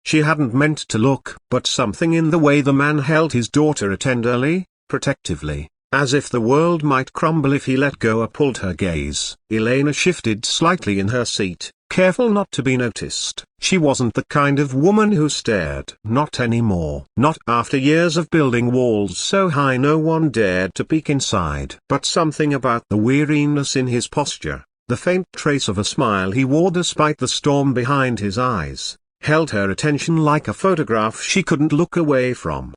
She hadn't meant to look, but something in the way the man held his daughter tenderly, protectively, as if the world might crumble if he let go, pulled her gaze. Elena shifted slightly in her seat, careful not to be noticed. She wasn't the kind of woman who stared. Not anymore. Not after years of building walls so high no one dared to peek inside. But something about the weariness in his posture, the faint trace of a smile he wore despite the storm behind his eyes, held her attention like a photograph she couldn't look away from.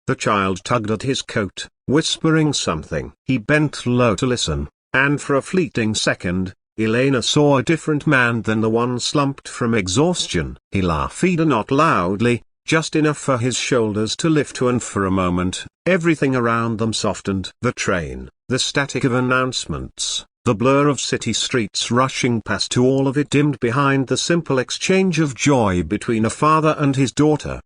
The child tugged at his coat, whispering something. He bent low to listen, and for a fleeting second, Elena saw a different man than the one slumped from exhaustion. He laughed, not loudly, just enough for his shoulders to lift, and for a moment, everything around them softened. The train, the static of announcements, the blur of city streets rushing past, to all of it dimmed behind the simple exchange of joy between a father and his daughter.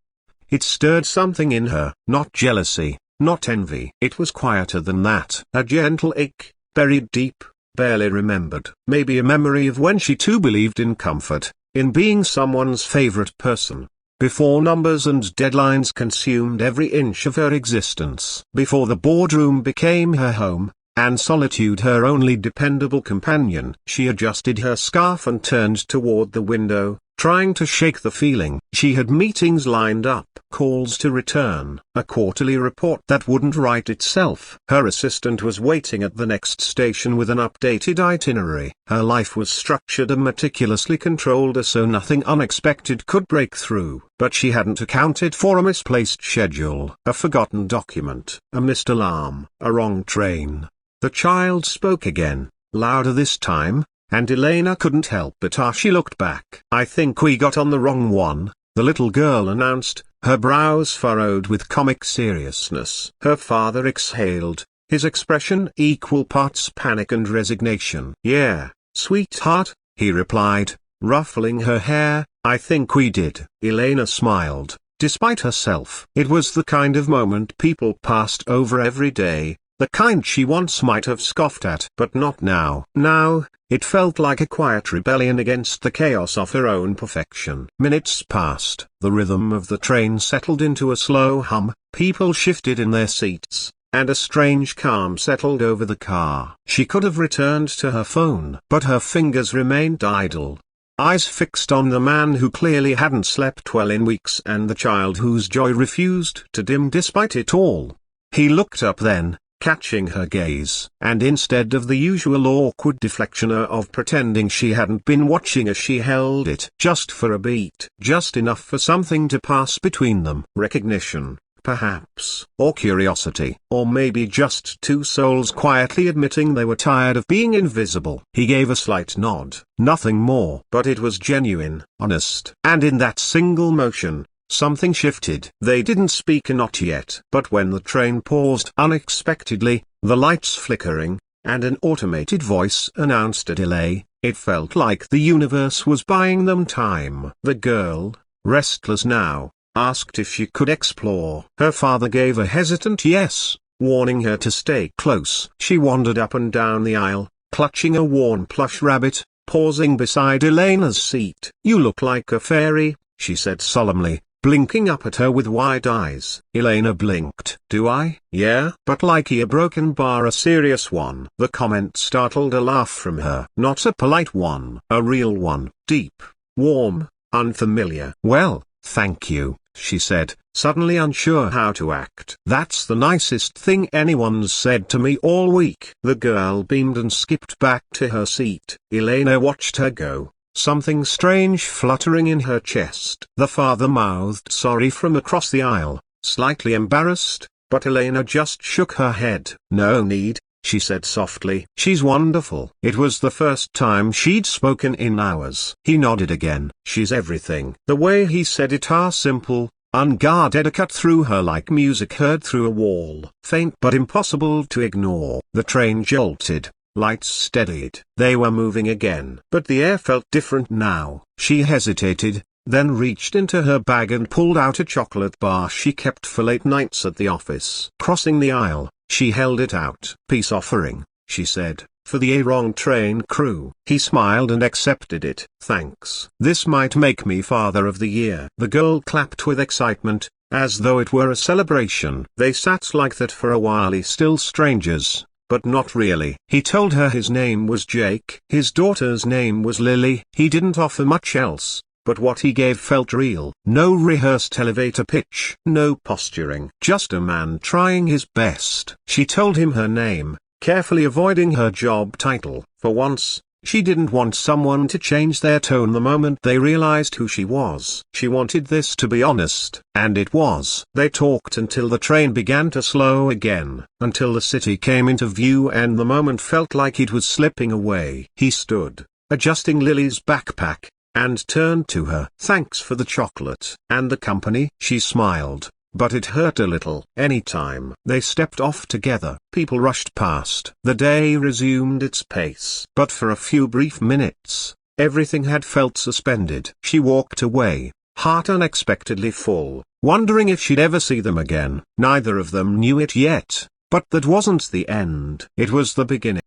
It stirred something in her, not jealousy, not envy. It was quieter than that, a gentle ache, buried deep, barely remembered. Maybe a memory of when she too believed in comfort, in being someone's favorite person. Before numbers and deadlines consumed every inch of her existence. Before the boardroom became her home, and solitude her only dependable companion. She adjusted her scarf and turned toward the window, trying to shake the feeling. She had meetings lined up, calls to return, a quarterly report that wouldn't write itself. Her assistant was waiting at the next station with an updated itinerary. Her life was structured and meticulously controlled so nothing unexpected could break through. But she hadn't accounted for a misplaced schedule, a forgotten document, a missed alarm, a wrong train. The child spoke again, louder this time, and Elena couldn't help but as she looked back. "I think we got on the wrong one," the little girl announced, her brows furrowed with comic seriousness. Her father exhaled, his expression equal parts panic and resignation. "Yeah, sweetheart," he replied, ruffling her hair, "I think we did." Elena smiled, despite herself. It was the kind of moment people passed over every day, the kind she once might have scoffed at. But not now. Now, it felt like a quiet rebellion against the chaos of her own perfection. Minutes passed. The rhythm of the train settled into a slow hum, people shifted in their seats, and a strange calm settled over the car. She could have returned to her phone, but her fingers remained idle, eyes fixed on the man who clearly hadn't slept well in weeks and the child whose joy refused to dim despite it all. He looked up then, catching her gaze, and instead of the usual awkward deflection of pretending she hadn't been watching as she held it just for a beat, just enough for something to pass between them. Recognition, perhaps, or curiosity, or maybe just two souls quietly admitting they were tired of being invisible. He gave a slight nod, nothing more. But it was genuine, honest, and in that single motion, something shifted. They didn't speak, not yet. But when the train paused unexpectedly, the lights flickering, and an automated voice announced a delay, it felt like the universe was buying them time. The girl, restless now, asked if she could explore. Her father gave a hesitant yes, warning her to stay close. She wandered up and down the aisle, clutching a worn plush rabbit, pausing beside Elena's seat. "You look like a fairy," she said solemnly, blinking up at her with wide eyes. Elena blinked. "Do I?" "Yeah." But like a broken bar, a serious one. The comment startled a laugh from her. Not a polite one. A real one. Deep, warm, unfamiliar. "Well, thank you," she said, suddenly unsure how to act. "That's the nicest thing anyone's said to me all week." The girl beamed and skipped back to her seat. Elena watched her go, something strange fluttering in her chest. The father mouthed sorry from across the aisle, slightly embarrassed, but Elena just shook her head. "No need," she said softly. "She's wonderful." It was the first time she'd spoken in hours. He nodded again. "She's everything." The way he said it, simple, unguarded, cut through her like music heard through a wall. Faint but impossible to ignore. The train jolted. Lights steadied. They were moving again. But the air felt different now. She hesitated, then reached into her bag and pulled out a chocolate bar she kept for late nights at the office. Crossing the aisle, she held it out. "Peace offering," she said, for the wrong train crew. He smiled and accepted it. Thanks. This might make me Father of the Year. The girl clapped with excitement, as though it were a celebration. They sat like that for a while, still strangers, but not really. He told her his name was Jake. His daughter's name was Lily. He didn't offer much else, but what he gave felt real. No rehearsed elevator pitch. No posturing. Just a man trying his best. She told him her name, carefully avoiding her job title. For once, she didn't want someone to change their tone the moment they realized who she was. She wanted this to be honest, and it was. They talked until the train began to slow again, until the city came into view and the moment felt like it was slipping away. He stood, adjusting Lily's backpack, and turned to her. Thanks for the chocolate. And the company? She smiled, but it hurt a little. Anytime. They stepped off together. People rushed past. The day resumed its pace. But for a few brief minutes, everything had felt suspended. She walked away, heart unexpectedly full, wondering if she'd ever see them again. Neither of them knew it yet, but that wasn't the end. It was the beginning.